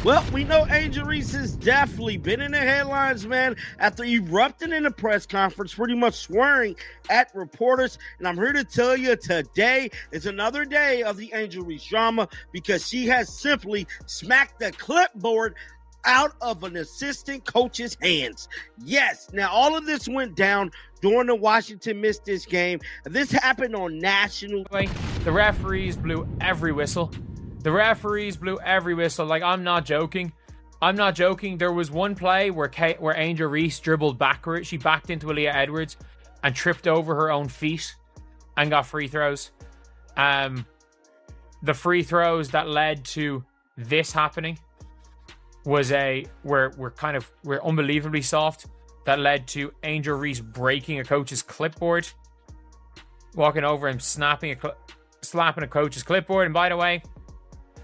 Well, we know Angel Reese has definitely been in the headlines, man, after erupting in a press conference, pretty much swearing at reporters. And I'm here to tell you today is another day of the Angel Reese drama because she has simply smacked the clipboard out of an assistant coach's hands. Yes, now all of this went down during the Washington missed this game. This happened on national. The referees blew every whistle. Like, I'm not joking. There was one play where Angel Reese dribbled backward. She backed into Aaliyah Edwards and tripped over her own feet and got free throws. The free throws that led to this happening were unbelievably soft. That led to Angel Reese breaking a coach's clipboard, walking over and slapping a coach's clipboard. And by the way,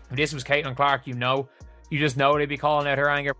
if this was Caitlin Clark, you just know they'd be calling out her anger.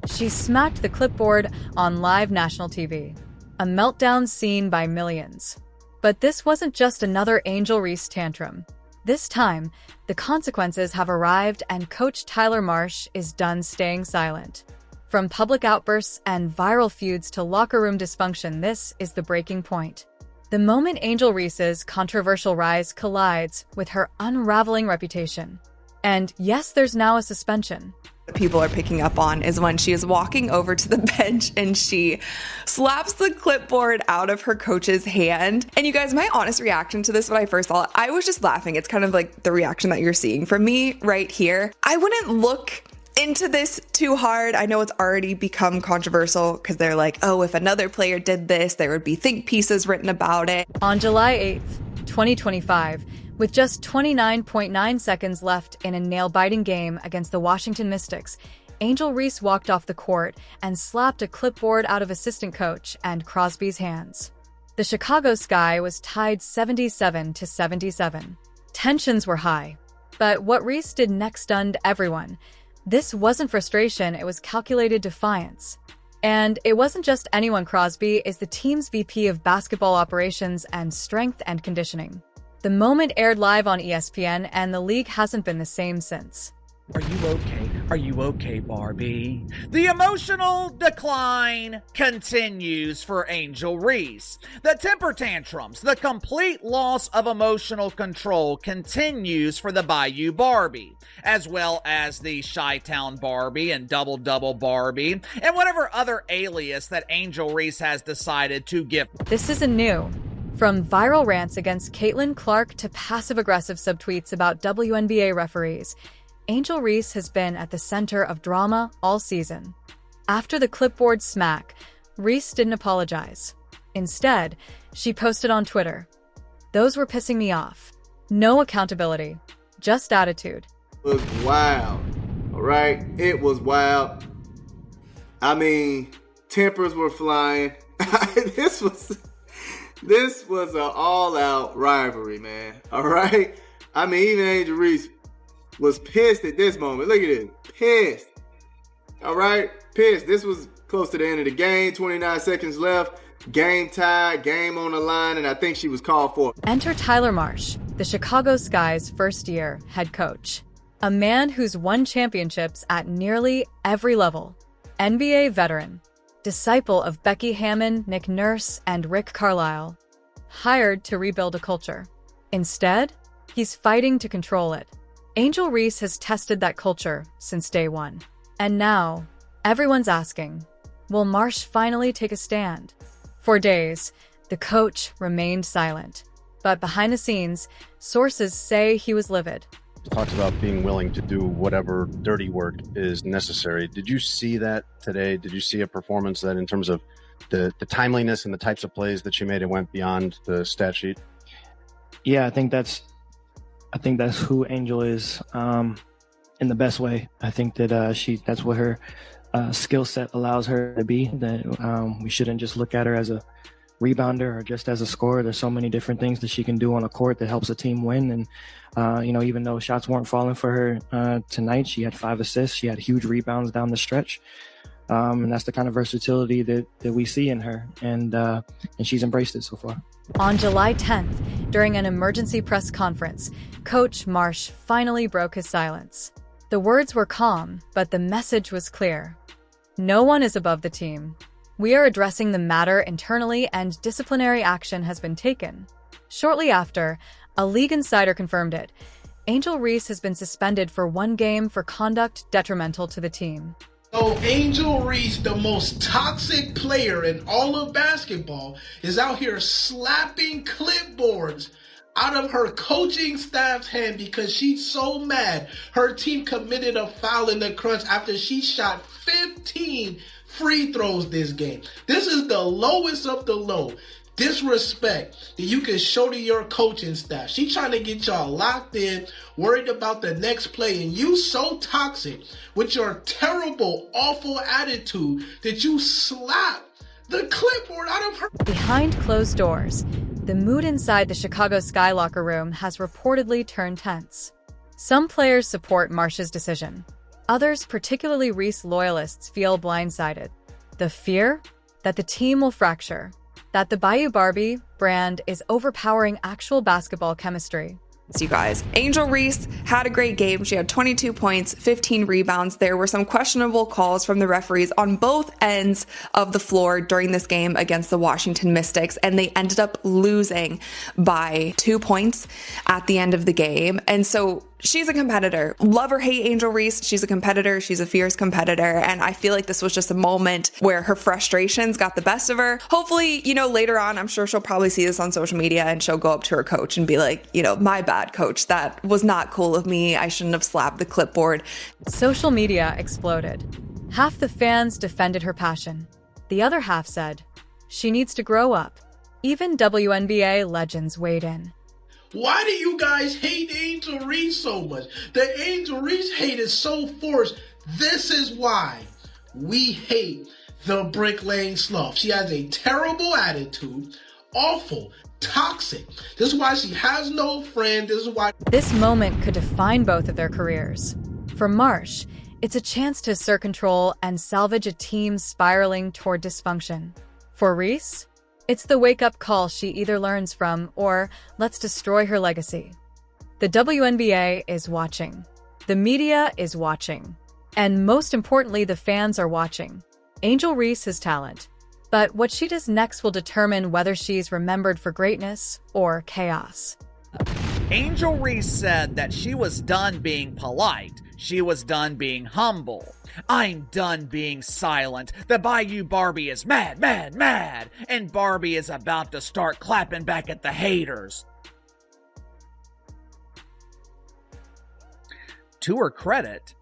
She smacked the clipboard on live national TV, a meltdown seen by millions. But this wasn't just another Angel Reese tantrum. This time, the consequences have arrived and Coach Tyler Marsh is done staying silent. From public outbursts and viral feuds to locker room dysfunction, this is the breaking point. The moment Angel Reese's controversial rise collides with her unraveling reputation. And yes, there's now a suspension. People are picking up on is when she is walking over to the bench and she slaps the clipboard out of her coach's hand. And you guys, my honest reaction to this when I first saw it, I was just laughing. It's kind of like the reaction that you're seeing from me right here. I wouldn't look into this too hard. I know it's already become controversial because they're like, oh, if another player did this, there would be think pieces written about it. On July 8th, 2025, with just 29.9 seconds left in a nail-biting game against the Washington Mystics, Angel Reese walked off the court and slapped a clipboard out of assistant coach and Crosby's hands. The Chicago Sky was tied 77-77. Tensions were high. But what Reese did next stunned everyone. This wasn't frustration, it was calculated defiance. And it wasn't just anyone. Crosby is the team's VP of basketball operations and strength and conditioning. The moment aired live on ESPN, and the league hasn't been the same since. Are you okay? Are you okay, Barbie? The emotional decline continues for Angel Reese. The temper tantrums, the complete loss of emotional control continues for the Bayou Barbie, as well as the Chi-Town Barbie and Double Barbie, and whatever other alias that Angel Reese has decided to give. This isn't new. From viral rants against Caitlin Clark to passive-aggressive subtweets about WNBA referees, Angel Reese has been at the center of drama all season. After the clipboard smack, Reese didn't apologize. Instead, she posted on Twitter, "Those were pissing me off. No accountability, just attitude." It was wild, all right? It was wild. I mean, tempers were flying. This was an all-out rivalry, man, all right? I mean, even Angel Reese was pissed at this moment. Look at this. Pissed. All right? Pissed. This was close to the end of the game. 29 seconds left. Game tied. Game on the line. And I think she was called for. Enter Tyler Marsh, the Chicago Sky's first-year head coach. A man who's won championships at nearly every level. NBA veteran. Disciple of Becky Hammon, Nick Nurse, and Rick Carlisle. Hired to rebuild a culture. Instead, he's fighting to control it. Angel Reese has tested that culture since day one. And now, everyone's asking, will Marsh finally take a stand? For days, the coach remained silent. But behind the scenes, sources say he was livid. Talks about being willing to do whatever dirty work is necessary. Did you see that today? Did you see a performance that in terms of the timeliness and the types of plays that she made, it went beyond the stat sheet? Yeah, I think that's who Angel is in the best way. I think that that's what her skill set allows her to be. That we shouldn't just look at her as a rebounder or just as a scorer. There's so many different things that she can do on a court that helps a team win. And even though shots weren't falling for her tonight, she had 5 assists. She had huge rebounds down the stretch. And that's the kind of versatility that we see in her. And she's embraced it so far. On July 10th, during an emergency press conference, Coach Marsh finally broke his silence. The words were calm, but the message was clear. No one is above the team. We are addressing the matter internally and disciplinary action has been taken. Shortly after, a league insider confirmed it. Angel Reese has been suspended for 1 game for conduct detrimental to the team. So Angel Reese, the most toxic player in all of basketball, is out here slapping clipboards out of her coaching staff's hand because she's so mad her team committed a foul in the crunch after she shot 15 free throws this game. This is the lowest of the low disrespect that you can show to your coaching staff. She trying to get y'all locked in, worried about the next play, and you so toxic with your terrible, awful attitude that you slap the clipboard out of her. Behind closed doors, the mood inside the Chicago Sky locker room has reportedly turned tense. Some players support Marsh's decision. Others, particularly Reese loyalists, feel blindsided. The fear that the team will fracture, that the Bayou Barbie brand is overpowering actual basketball chemistry. You guys, Angel Reese had a great game. She had 22 points, 15 rebounds. There were some questionable calls from the referees on both ends of the floor during this game against the Washington Mystics, and they ended up losing by 2 points at the end of the game. And so she's a competitor. Love or hate Angel Reese, she's a competitor. She's a fierce competitor. And I feel like this was just a moment where her frustrations got the best of her. Hopefully, later on, I'm sure she'll probably see this on social media and she'll go up to her coach and be like, my bad, coach. That was not cool of me. I shouldn't have slapped the clipboard. Social media exploded. Half the fans defended her passion. The other half said, she needs to grow up. Even WNBA legends weighed in. Why do you guys hate Angel Reese so much? The Angel Reese hate is so forced. This is why we hate the bricklaying sloth. She has a terrible attitude, awful, toxic. This is why she has no friend. This is why. This moment could define both of their careers. For Marsh, it's a chance to assert control and salvage a team spiraling toward dysfunction. For Reese, it's the wake-up call she either learns from or lets destroy her legacy. The WNBA is watching. The media is watching. And most importantly, the fans are watching. Angel Reese has talent. But what she does next will determine whether she's remembered for greatness or chaos. Angel Reese said that she was done being polite. She was done being humble. I'm done being silent. The Bayou Barbie is mad, mad, mad. And Barbie is about to start clapping back at the haters. To her credit,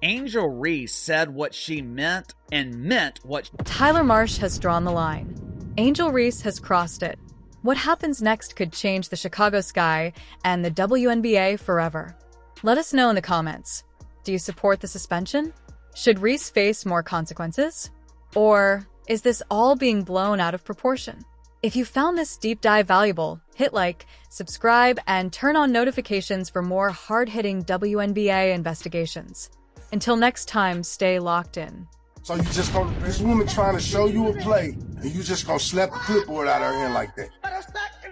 Angel Reese said what she meant and meant what... Tyler Marsh has drawn the line. Angel Reese has crossed it. What happens next could change the Chicago Sky and the WNBA forever. Let us know in the comments. Do you support the suspension? Should Reese face more consequences? Or is this all being blown out of proportion? If you found this deep dive valuable, hit like, subscribe, and turn on notifications for more hard-hitting WNBA investigations. Until next time, stay locked in. So you just gonna, this woman trying to show you a play, and you just gonna slap a clipboard out of her hand like that.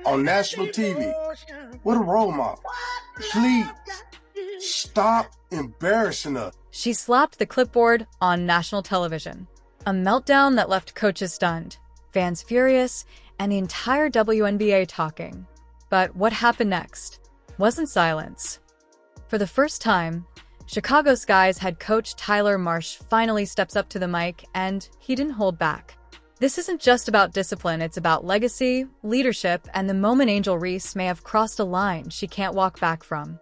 On national TV. What a role model. Please, stop embarrassing us. She slapped the clipboard on national television. A meltdown that left coaches stunned, fans furious, and the entire WNBA talking. But what happened next wasn't silence. For the first time, Chicago Sky's head coach Tyler Marsh finally steps up to the mic, and he didn't hold back. This isn't just about discipline, it's about legacy, leadership, and the moment Angel Reese may have crossed a line she can't walk back from.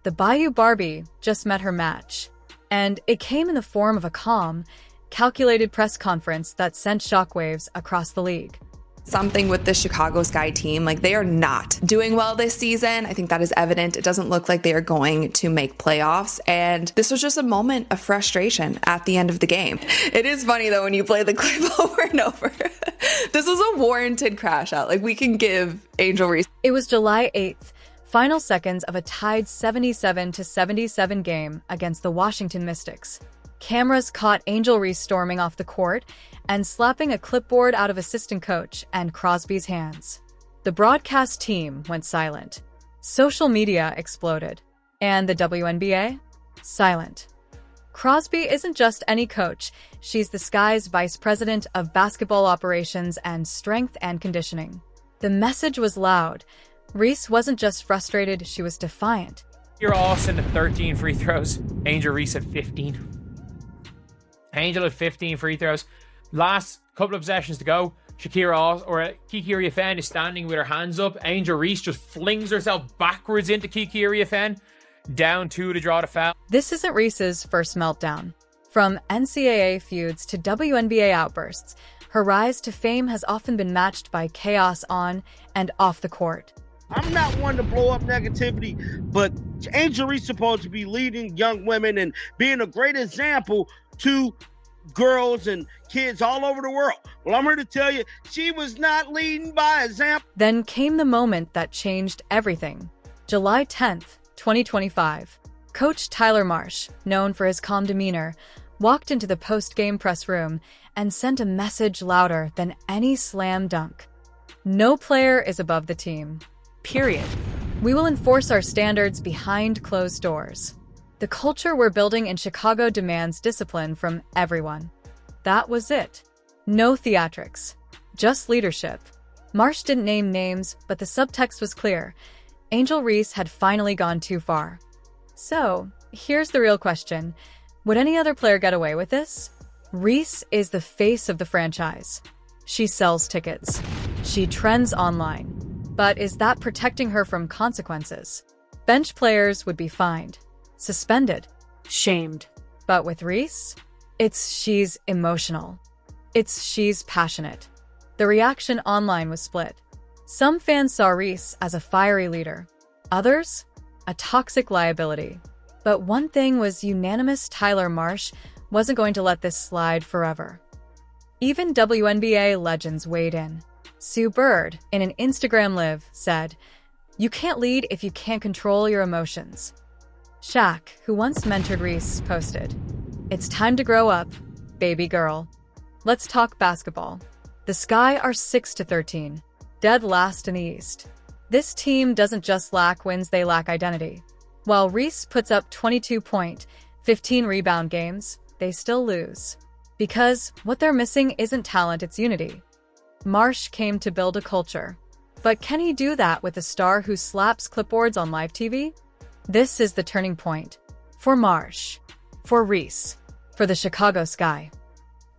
The Bayou Barbie just met her match, and it came in the form of a calm, calculated press conference that sent shockwaves across the league. Something with the Chicago Sky team, they are not doing well this season. I think that is evident. It doesn't look like they are going to make playoffs. And this was just a moment of frustration at the end of the game. It is funny though, when you play the clip over and over. This was a warranted crash out. We can give Angel Reese. It was July 8th, final seconds of a tied 77-77 game against the Washington Mystics. Cameras caught Angel Reese storming off the court and slapping a clipboard out of assistant coach and Crosby's hands. The broadcast team went silent. Social media exploded. And the WNBA? Silent. Crosby isn't just any coach. She's the Sky's vice president of basketball operations and strength and conditioning. The message was loud. Reese wasn't just frustrated, she was defiant. You're Austin at 13 free throws. Angel Reese at 15. Angel at 15 free throws. Last couple of possessions to go. Kiki Riafen is standing with her hands up. Angel Reese just flings herself backwards into Kiki Riafen. Down 2 to draw the foul. This isn't Reese's first meltdown. From NCAA feuds to WNBA outbursts, her rise to fame has often been matched by chaos on and off the court. I'm not one to blow up negativity, but Angel Reese is supposed to be leading young women and being a great example to girls and kids all over the world. Well, I'm here to tell you, she was not leading by example. Then came the moment that changed everything. July 10th, 2025. Coach Tyler Marsh, known for his calm demeanor, walked into the post-game press room and sent a message louder than any slam dunk. No player is above the team. Period. We will enforce our standards behind closed doors. The culture we're building in Chicago demands discipline from everyone. That was it. No theatrics. Just leadership. Marsh didn't name names, but the subtext was clear. Angel Reese had finally gone too far. So, here's the real question. Would any other player get away with this? Reese is the face of the franchise. She sells tickets. She trends online. But is that protecting her from consequences? Bench players would be fined, suspended, shamed. But with Reese, she's emotional. She's passionate. The reaction online was split. Some fans saw Reese as a fiery leader. Others, a toxic liability. But one thing was unanimous: Tyler Marsh wasn't going to let this slide forever. Even WNBA legends weighed in. Sue Bird, in an Instagram Live, said, "You can't lead if you can't control your emotions." Shaq, who once mentored Reese, posted, "It's time to grow up, baby girl." Let's talk basketball. The Sky are 6-13, dead last in the East. This team doesn't just lack wins, they lack identity. While Reese puts up 22-point, 15-rebound games, they still lose. Because what they're missing isn't talent, it's unity. Marsh came to build a culture. But can he do that with a star who slaps clipboards on live TV? This is the turning point. For Marsh. For Reese. For the Chicago Sky.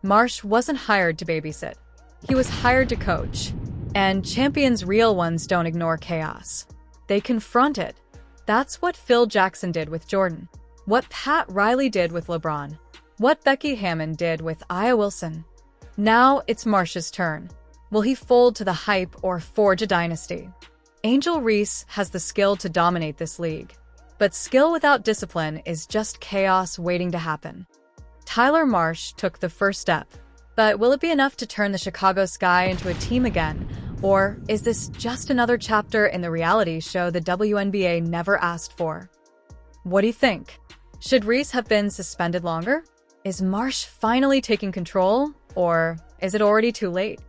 Marsh wasn't hired to babysit. He was hired to coach. And champions, real ones, don't ignore chaos. They confront it. That's what Phil Jackson did with Jordan. What Pat Riley did with LeBron. What Becky Hammon did with Aya Wilson. Now it's Marsh's turn. Will he fold to the hype or forge a dynasty? Angel Reese has the skill to dominate this league. But skill without discipline is just chaos waiting to happen. Tyler Marsh took the first step. But will it be enough to turn the Chicago Sky into a team again? Or is this just another chapter in the reality show the WNBA never asked for? What do you think? Should Reese have been suspended longer? Is Marsh finally taking control? Or is it already too late?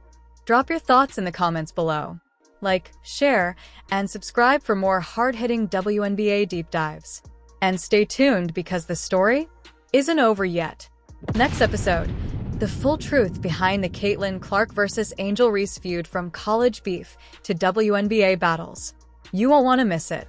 Drop your thoughts in the comments below. Like, share, and subscribe for more hard-hitting WNBA deep dives. And stay tuned because the story isn't over yet. Next episode, the full truth behind the Caitlin Clark versus Angel Reese feud, from college beef to WNBA battles. You won't want to miss it.